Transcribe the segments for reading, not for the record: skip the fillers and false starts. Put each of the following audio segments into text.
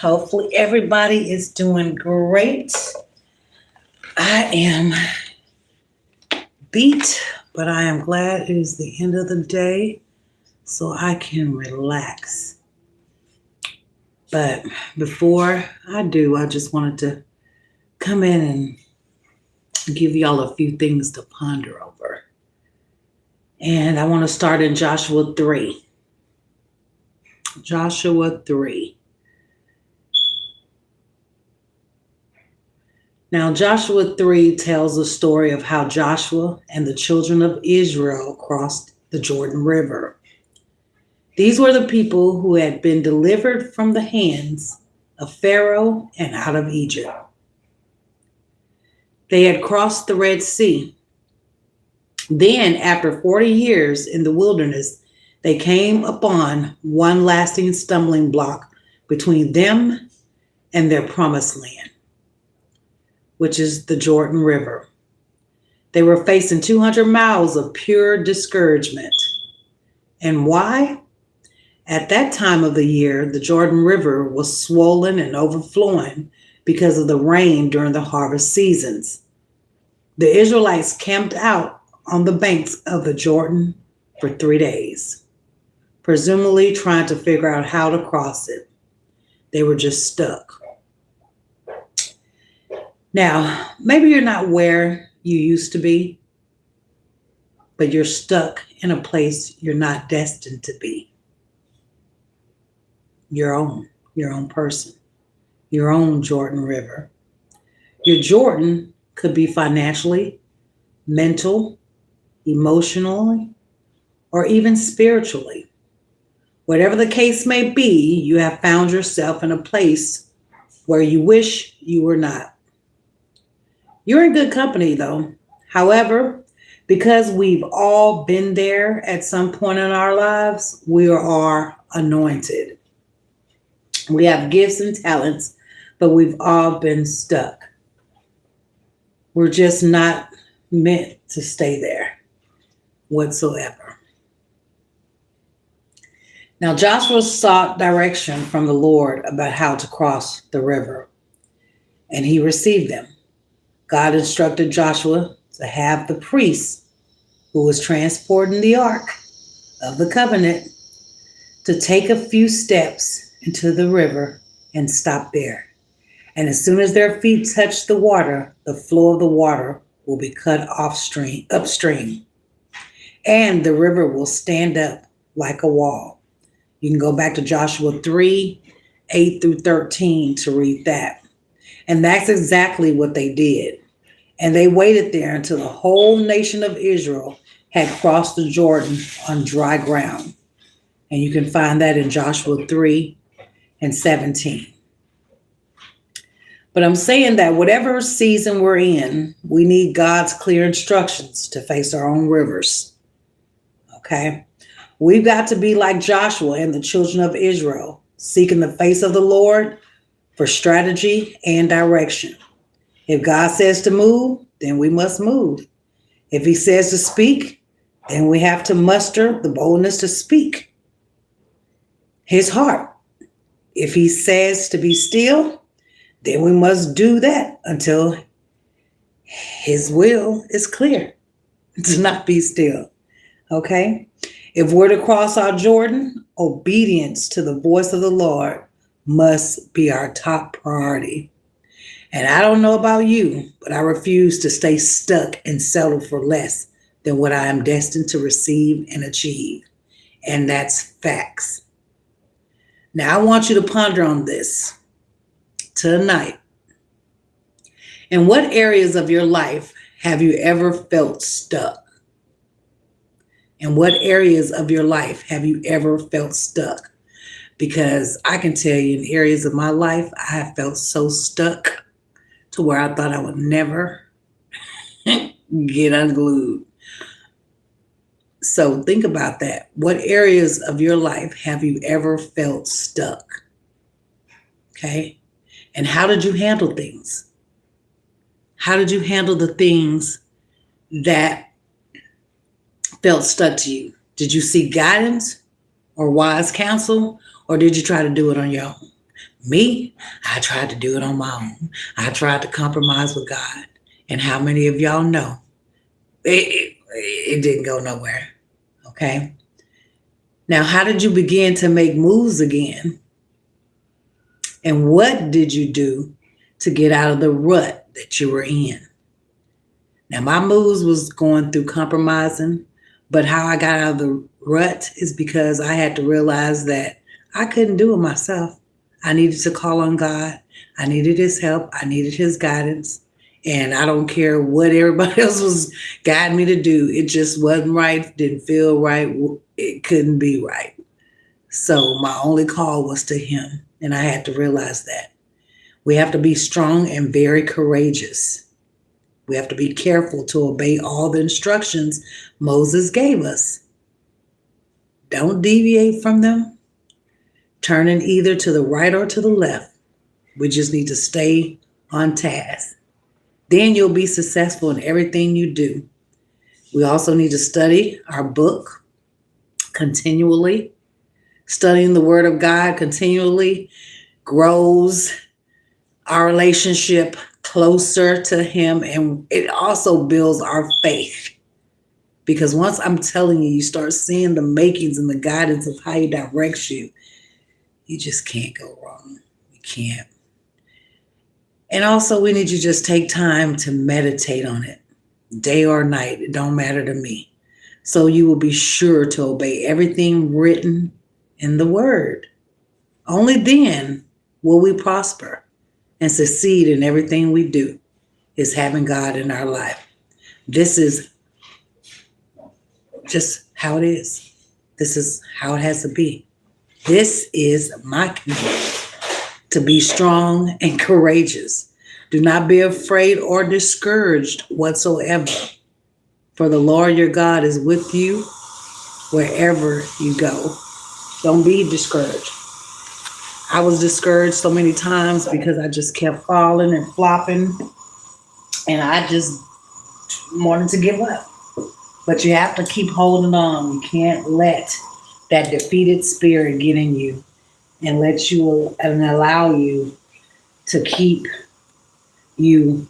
Hopefully, everybody is doing great. I am beat, but I am glad it is the end of the day so I can relax. But before I do, I just wanted to come in and give y'all a few things to ponder over. And I want to start in Joshua 3. Joshua 3. Now, Joshua 3 tells the story of how Joshua and the children of Israel crossed the Jordan River. These were the people who had been delivered from the hands of Pharaoh and out of Egypt. They had crossed the Red Sea. Then, after 40 years in the wilderness, they came upon one lasting stumbling block between them and their promised land, which is the Jordan River. They were facing 200 miles of pure discouragement. And why? At that time of the year, the Jordan River was swollen and overflowing because of the rain during the harvest seasons. The Israelites camped out on the banks of the Jordan for 3 days, presumably trying to figure out how to cross it. They were just stuck. Now, maybe you're not where you used to be, but you're stuck in a place you're not destined to be. Your own person, your own Jordan River. Your Jordan could be financially, mental, emotionally, or even spiritually. Whatever the case may be, you have found yourself in a place where you wish you were not. You're in good company, though. However, because we've all been there at some point in our lives, we are anointed. We have gifts and talents, but we've all been stuck. We're just not meant to stay there whatsoever. Now, Joshua sought direction from the Lord about how to cross the river, and he received them. God instructed Joshua to have the priest who was transporting the ark of the covenant to take a few steps into the river and stop there. And as soon as their feet touch the water, the flow of the water will be cut upstream, and the river will stand up like a wall. You can go back to Joshua 3, 8 through 13 to read that. And that's exactly what they did. And they waited there until the whole nation of Israel had crossed the Jordan on dry ground. And you can find that in Joshua 3 and 17. But I'm saying that whatever season we're in, we need God's clear instructions to face our own rivers. Okay? We've got to be like Joshua and the children of Israel, seeking the face of the Lord for strategy and direction. If God says to move, then we must move. If he says to speak, then we have to muster the boldness to speak his heart. If he says to be still, then we must do that until his will is clear to not be still. Okay? If we're to cross our Jordan, obedience to the voice of the Lord must be our top priority. And I don't know about you, but I refuse to stay stuck and settle for less than what I am destined to receive and achieve. And that's facts. Now, I want you to ponder on this tonight. In what areas of your life have you ever felt stuck? In what areas of your life have you ever felt stuck? Because I can tell you, in areas of my life, I have felt so stuck to where I thought I would never get unglued. So think about that. What areas of your life have you ever felt stuck? Okay? And how did you handle things? How did you handle the things that felt stuck to you? Did you seek guidance or wise counsel, or did you try to do it on your own? Me, I tried to do it on my own. I tried to compromise with God. And how many of y'all know it didn't go nowhere? Okay. Now, how did you begin to make moves again? And what did you do to get out of the rut that you were in? Now, my moves was going through compromising, but how I got out of the rut is because I had to realize that I couldn't do it myself. I needed to call on God. I needed his help. I needed his guidance. And I don't care what everybody else was guiding me to do. It just wasn't right. Didn't feel right. It couldn't be right. So my only call was to him. And I had to realize that. We have to be strong and very courageous. We have to be careful to obey all the instructions Moses gave us. Don't deviate from them, turning either to the right or to the left. We just need to stay on task. Then you'll be successful in everything you do. We also need to study our book continually. Studying the Word of God continually grows our relationship closer to him, and it also builds our faith. Because once I'm telling you, you start seeing the makings and the guidance of how he directs you, you just can't go wrong. You can't. And also, we need to just take time to meditate on it, day or night. It don't matter to me. So you will be sure to obey everything written in the Word. Only then will we prosper and succeed in everything we do, is having God in our life. This is just how it is. This is how it has to be. This is my commitment, to be strong and courageous. Do not be afraid or discouraged whatsoever, for the Lord your God is with you wherever you go. Don't be discouraged. I was discouraged so many times because I just kept falling and flopping, and I just wanted to give up. But you have to keep holding on. You can't let that defeated spirit get in you and allow you to keep you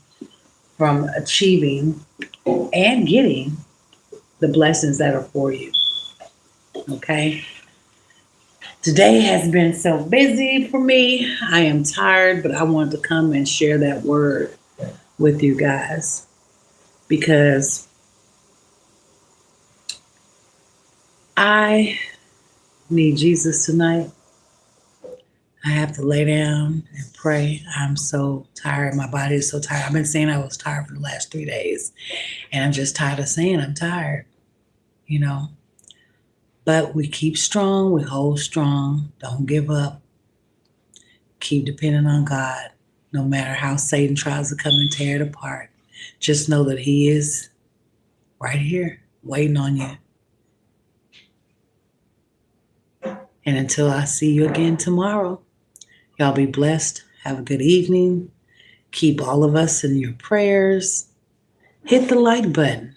from achieving and getting the blessings that are for you. Okay? Today has been so busy for me. I am tired, but I wanted to come and share that word with you guys because I need Jesus tonight. I have to lay down and pray. I'm so tired. My body is so tired. I've been saying I was tired for the last 3 days, and I'm just tired of saying I'm tired, you know. But we keep strong. We hold strong. Don't give up. Keep depending on God, no matter how Satan tries to come and tear it apart. Just know that he is right here waiting on you. And until I see you again tomorrow, y'all be blessed. Have a good evening. Keep all of us in your prayers. Hit the like button.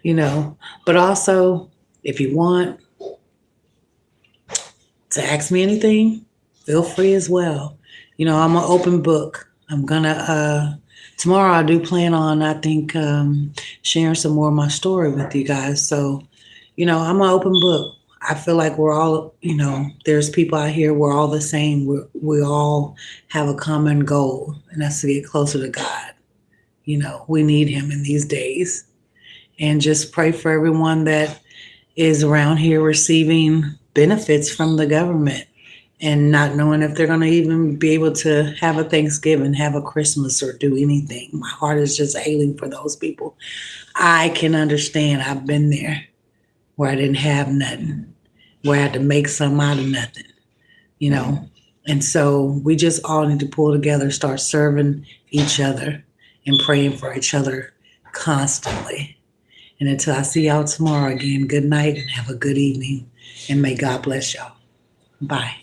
You know, but also, if you want to ask me anything, feel free as well. You know, I'm an open book. I'm gonna tomorrow I do plan on, I think, sharing some more of my story with you guys. So, you know, I'm an open book. I feel like we're all, you know, there's people out here, we're all the same. We all have a common goal, and that's to get closer to God. You know, we need him in these days. And just pray for everyone that is around here receiving benefits from the government and not knowing if they're going to even be able to have a Thanksgiving, have a Christmas, or do anything. My heart is just ailing for those people. I can understand. I've been there where I didn't have nothing, where I had to make something out of nothing, you know. And so we just all need to pull together, start serving each other and praying for each other constantly. And until I see y'all tomorrow again, good night and have a good evening. And may God bless y'all. Bye.